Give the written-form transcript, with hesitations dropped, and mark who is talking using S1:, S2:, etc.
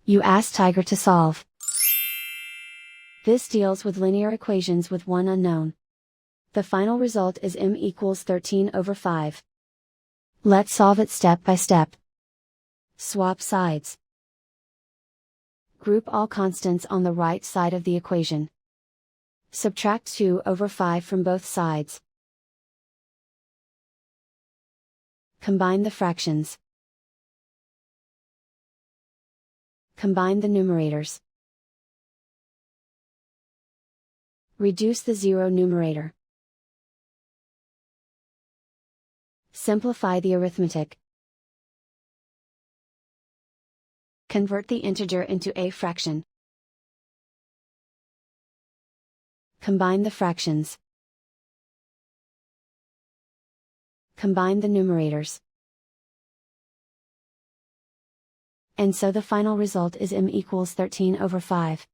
S1: You ask Tiger to solve. This deals with linear equations with one unknown. The final result is m equals 13/5. Let's solve it step by step. Swap sides. Group all constants on the right side of the equation. Subtract 2/5 from both sides. Combine the fractions. Combine the numerators. Reduce the zero numerator. Simplify the arithmetic. Convert the integer into a fraction. Combine the fractions. Combine the numerators. And so the final result is m equals 13/5.